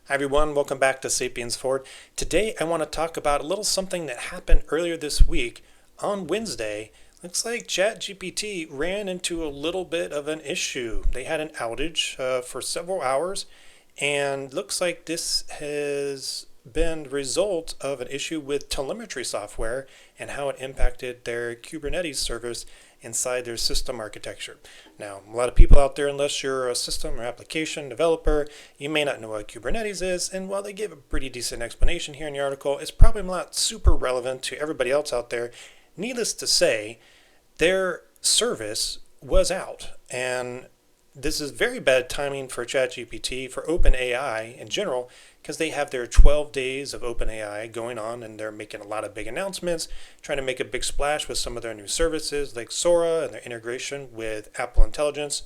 Hi everyone, welcome back to Sapiens Forward. Today I want to talk about a little something that happened earlier this week on Wednesday. Looks like ChatGPT ran into a little bit of an issue. They had an outage for several hours, and looks like this has been the result of an issue with telemetry software and how it impacted their Kubernetes service inside their system architecture. Now, a lot of people out there, unless you're a system or application developer, you may not know what Kubernetes is, and while they give a pretty decent explanation here in the article, it's probably not super relevant to everybody else out there. Needless to say, their service was out, and this is very bad timing for ChatGPT, for OpenAI in general, because they have their 12 days of OpenAI going on and they're making a lot of big announcements, trying to make a big splash with some of their new services like Sora and their integration with Apple Intelligence.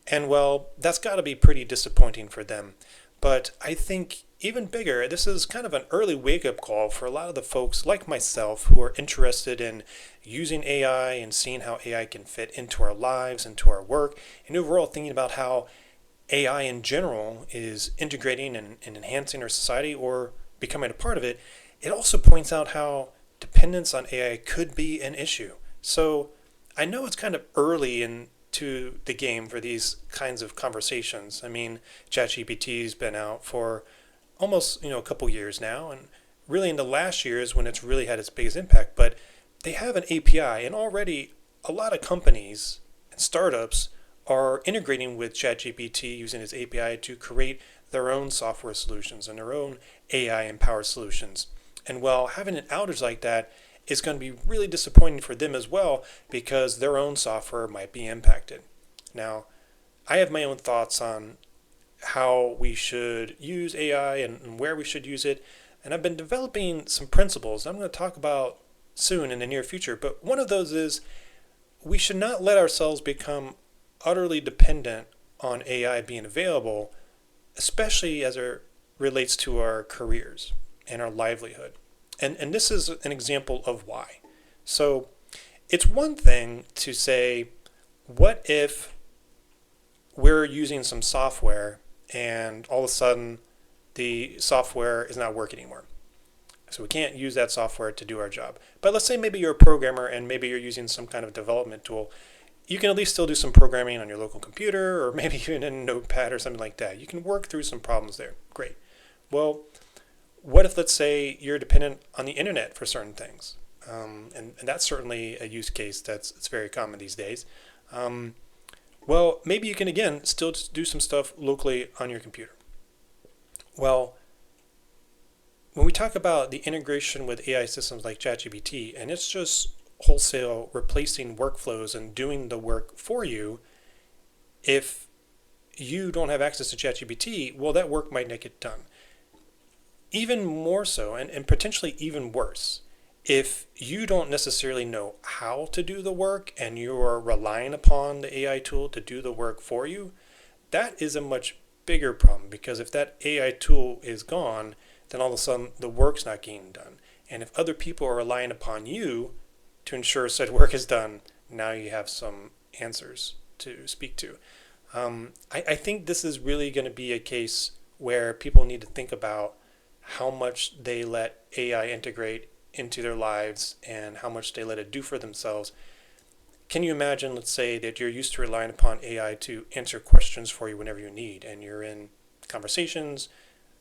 And well, that's got to be pretty disappointing for them. But I think even bigger, this is kind of an early wake-up call for a lot of the folks like myself who are interested in using AI and seeing how AI can fit into our lives, into our work, and overall thinking about how AI in general is integrating and enhancing our society or becoming a part of it. It also points out how dependence on AI could be an issue. So I know it's kind of early into the game for these kinds of conversations. I mean, ChatGPT's been out for almost a couple years now, and really in the last years when it's really had its biggest impact. But they have an API, and already a lot of companies and startups are integrating with ChatGPT using its API to create their own software solutions and their own AI empowered solutions. And while having an outage like that is going to be really disappointing for them as well, because their own software might be impacted. Now, I have my own thoughts on how we should use AI and where we should use it. And I've been developing some principles I'm going to talk about soon in the near future. But one of those is we should not let ourselves become utterly dependent on AI being available, especially as it relates to our careers and our livelihood. And this is an example of why. So it's one thing to say, what if we're using some software and all of a sudden the software is not working anymore? So we can't use that software to do our job. But let's say maybe you're a programmer and maybe you're using some kind of development tool. You can at least still do some programming on your local computer or maybe even in a notepad or something like that. You can work through some problems there. Great. Well, what if, let's say, you're dependent on the internet for certain things? And that's certainly a use case it's very common these days. Well, maybe you can, again, still do some stuff locally on your computer. Well, when we talk about the integration with AI systems like ChatGPT, and it's just wholesale replacing workflows and doing the work for you, if you don't have access to ChatGPT, well, that work might not get done. Even more so, and potentially even worse, if you don't necessarily know how to do the work and you're relying upon the AI tool to do the work for you, that is a much bigger problem, because if that AI tool is gone, then all of a sudden the work's not getting done. And if other people are relying upon you to ensure said work is done, now you have some answers to speak to. I think this is really going to be a case where people need to think about how much they let AI integrate into their lives and how much they let it do for themselves. Can you imagine, let's say, that you're used to relying upon AI to answer questions for you whenever you need, and you're in conversations,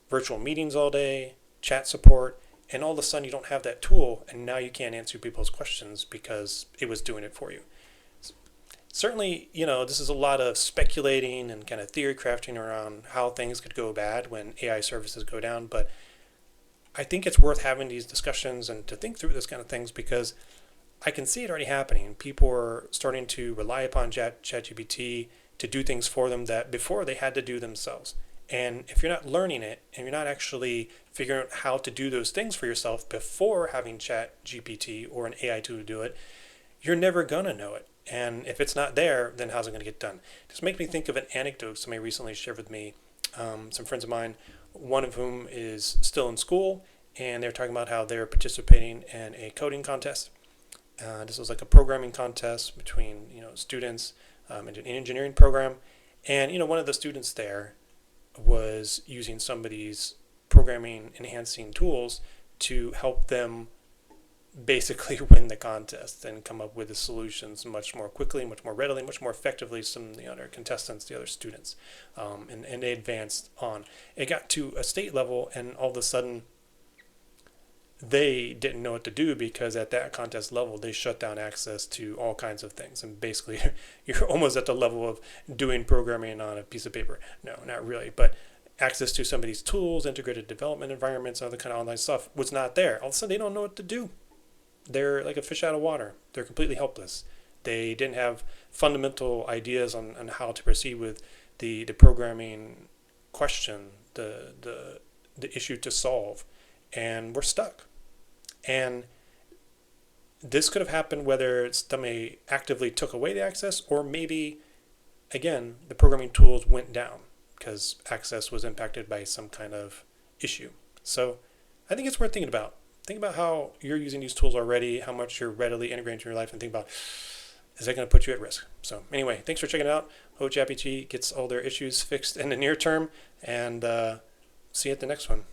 virtual meetings all day, chat support, and all of a sudden you don't have that tool, and now you can't answer people's questions because it was doing it for you. Certainly, this is a lot of speculating and kind of theory crafting around how things could go bad when AI services go down, but I think it's worth having these discussions and to think through this kind of things, because I can see it already happening. People are starting to rely upon ChatGPT to do things for them that before they had to do themselves. And if you're not learning it and you're not actually figuring out how to do those things for yourself before having ChatGPT or an AI tool to do it, you're never going to know it. And if it's not there, then how's it going to get done? Just make me think of an anecdote somebody recently shared with me. Some friends of mine, one of whom is still in school, and they're talking about how they're participating in a coding contest. This was like a programming contest between students in an engineering program, and one of the students there was using somebody's programming enhancing tools to help them basically win the contest and come up with the solutions much more quickly, much more readily, much more effectively than the other contestants, the other students. And they advanced on. It got to a state level, and all of a sudden they didn't know what to do, because at that contest level they shut down access to all kinds of things, and basically you're almost at the level of doing programming on a piece of paper. No, not really, but access to somebody's tools, integrated development environments, other kind of online stuff was not there. All of a sudden they don't know what to do. They're like a fish out of water. They're completely helpless. They didn't have fundamental ideas on how to proceed with the programming question, the issue to solve, and we're stuck. And this could have happened whether somebody actively took away the access, or maybe, again, the programming tools went down because access was impacted by some kind of issue. So I think it's worth thinking about. Think about how you're using these tools already, how much you're readily integrating into your life, and think about, is that going to put you at risk? So anyway, thanks for checking it out. Hope ChatGPT gets all their issues fixed in the near term, and see you at the next one.